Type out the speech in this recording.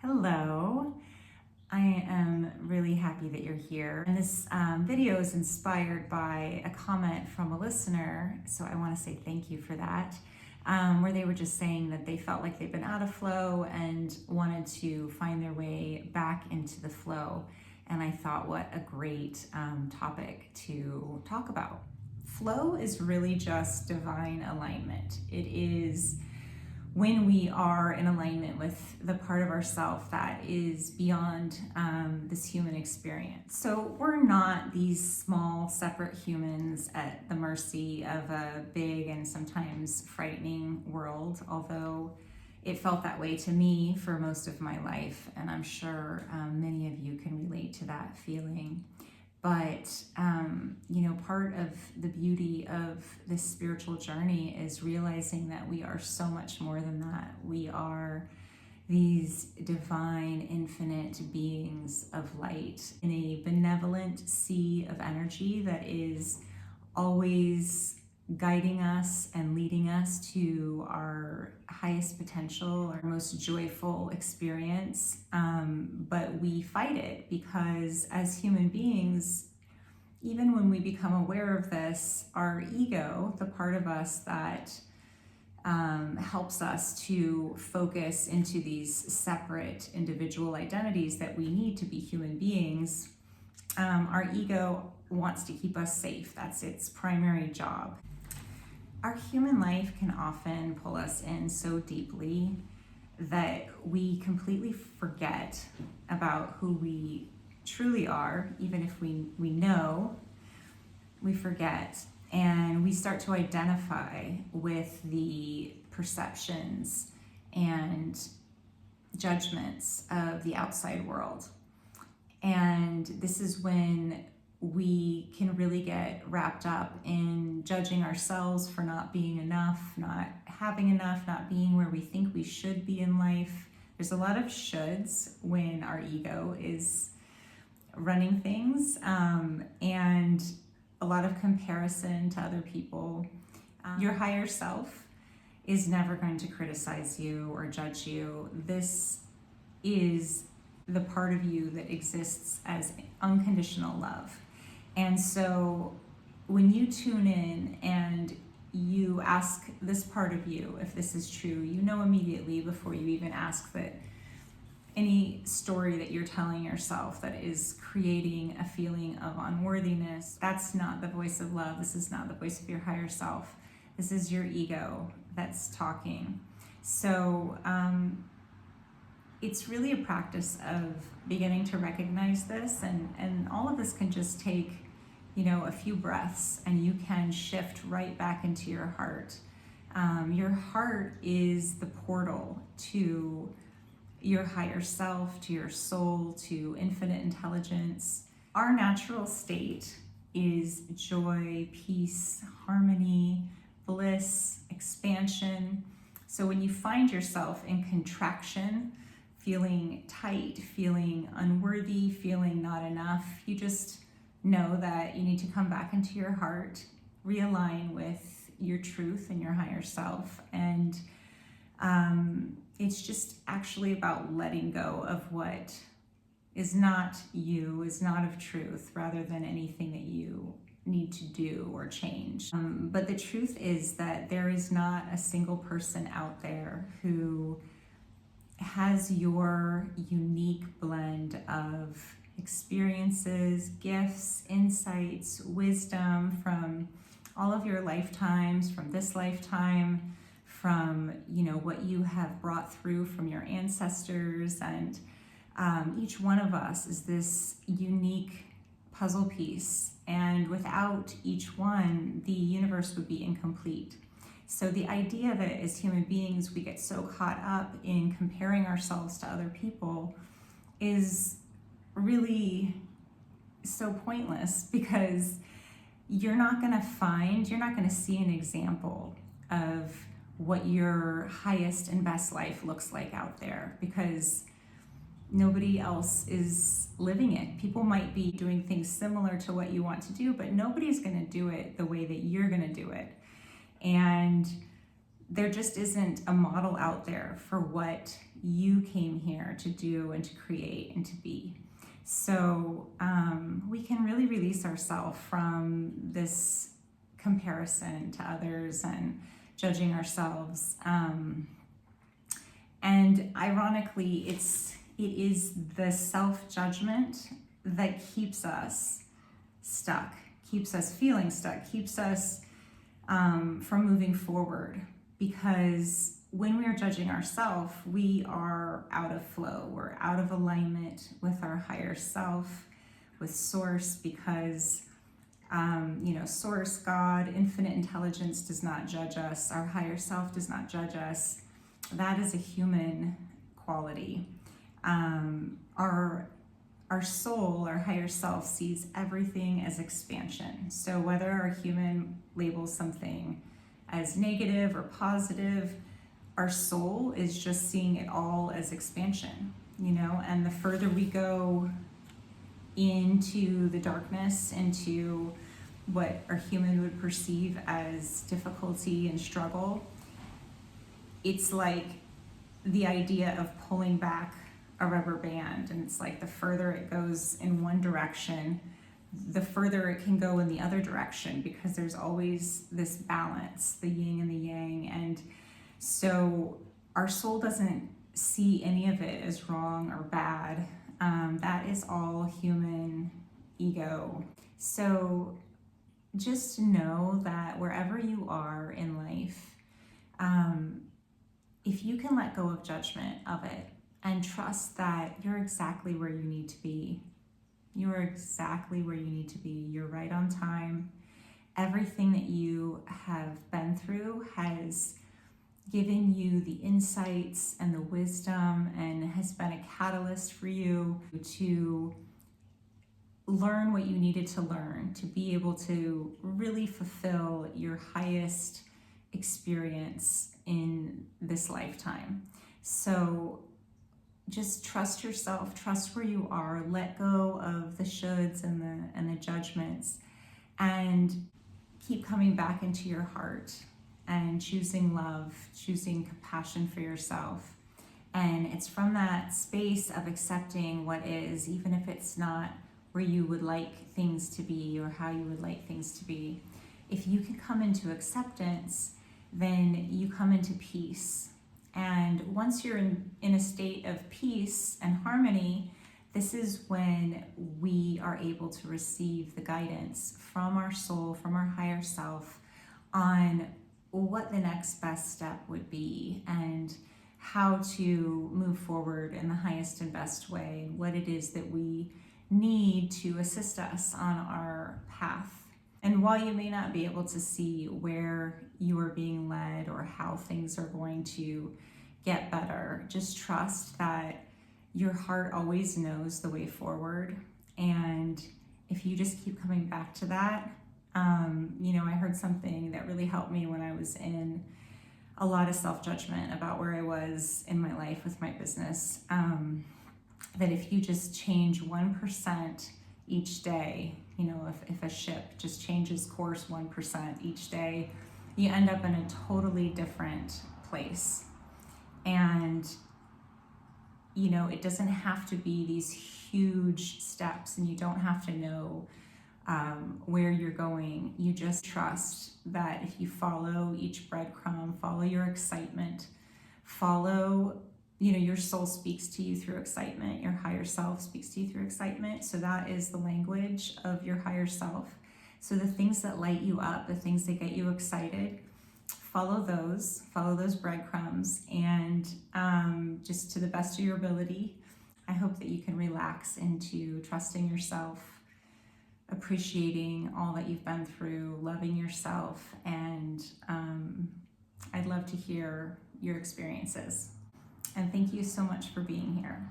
Hello, I am really happy that you're here. And this video is inspired by a comment from a listener, so I want to say thank you for that, where they were just saying that they felt like they've been out of flow and wanted to find their way back into the flow. And I thought, what a great topic to talk about. Flow is really just divine alignment. It is when we are in alignment with the part of ourself that is beyond this human experience. So we're not these small, separate humans at the mercy of a big and sometimes frightening world, although it felt that way to me for most of my life, and I'm sure many of you can relate to that feeling. But, part of the beauty of this spiritual journey is realizing that we are so much more than that. We are these divine, infinite beings of light in a benevolent sea of energy that is always guiding us and leading us to our highest potential, our most joyful experience. But we fight it because as human beings, even when we become aware of this, our ego, the part of us that helps us to focus into these separate individual identities that we need to be human beings, our ego wants to keep us safe. That's its primary job. Our human life can often pull us in so deeply that we completely forget about who we truly are. Even if we know, we forget, and we start to identify with the perceptions and judgments of the outside world. And this is when we can really get wrapped up in judging ourselves for not being enough, not having enough, not being where we think we should be in life. There's a lot of shoulds when our ego is running things, and a lot of comparison to other people. Your higher self is never going to criticize you or judge you. This is the part of you that exists as unconditional love. And so when you tune in and you ask this part of you if this is true, you know immediately before you even ask that any story that you're telling yourself that is creating a feeling of unworthiness, that's not the voice of love. This is not the voice of your higher self. This is your ego that's talking. So it's really a practice of beginning to recognize this, and all of this can just take a few breaths, and you can shift right back into your heart. Your heart is the portal to your higher self, to your soul, to infinite intelligence. Our natural state is joy, peace, harmony, bliss, expansion. So when you find yourself in contraction, feeling tight, feeling unworthy, feeling not enough, you just know that you need to come back into your heart, realign with your truth and your higher self. And it's just actually about letting go of what is not you, is not of truth, rather than anything that you need to do or change. But the truth is that there is not a single person out there who has your unique blend of experiences, gifts, insights, wisdom from all of your lifetimes, from this lifetime, from what you have brought through from your ancestors. And each one of us is this unique puzzle piece, and without each one, the universe would be incomplete. So the idea that as human beings we get so caught up in comparing ourselves to other people is really so pointless, because you're not going to see an example of what your highest and best life looks like out there, because nobody else is living it. People might be doing things similar to what you want to do, but nobody's going to do it the way that you're going to do it. And there just isn't a model out there for what you came here to do and to create and to be. So we can really release ourselves from this comparison to others and judging ourselves. And ironically, it is the self-judgment that keeps us stuck, keeps us feeling stuck, keeps us from moving forward. Because when we are judging ourselves, we are out of flow. We're out of alignment with our higher self, with Source, because Source, God, infinite intelligence does not judge us. Our higher self does not judge us. That is a human quality. Our soul, our higher self, sees everything as expansion. So whether our human labels something as negative or positive, our soul is just seeing it all as expansion, and the further we go into the darkness, into what our human would perceive as difficulty and struggle, it's like the idea of pulling back a rubber band, and it's like the further it goes in one direction, the further it can go in the other direction, because there's always this balance, the yin and the yang. And so our soul doesn't see any of it as wrong or bad. That is all human ego. So just know that wherever you are in life, if you can let go of judgment of it and trust that you're exactly where you need to be, you are exactly where you need to be. You're right on time. Everything that you have been through has given you the insights and the wisdom and has been a catalyst for you to learn what you needed to learn, to be able to really fulfill your highest experience in this lifetime. So just trust yourself, trust where you are, let go of the shoulds and the judgments, and keep coming back into your heart and choosing love, choosing compassion for yourself. And it's from that space of accepting what is, even if it's not where you would like things to be or how you would like things to be. If you can come into acceptance, then you come into peace. And once you're in a state of peace and harmony, this is when we are able to receive the guidance from our soul, from our higher self, on what the next best step would be and how to move forward in the highest and best way, what it is that we need to assist us on our path. And while you may not be able to see where you are being led or how things are going to get better, just trust that your heart always knows the way forward. And if you just keep coming back to that, I heard something that really helped me when I was in a lot of self-judgment about where I was in my life with my business, that if you just change 1% each day, if a ship just changes course 1% each day, you end up in a totally different place. And it doesn't have to be these huge steps, and you don't have to know where you're going. You just trust that if you follow each breadcrumb, follow your excitement, follow, your soul speaks to you through excitement, your higher self speaks to you through excitement. So that is the language of your higher self. So the things that light you up, the things that get you excited, follow those breadcrumbs, and just to the best of your ability, I hope that you can relax into trusting yourself, appreciating all that you've been through, loving yourself, and I'd love to hear your experiences. And thank you so much for being here.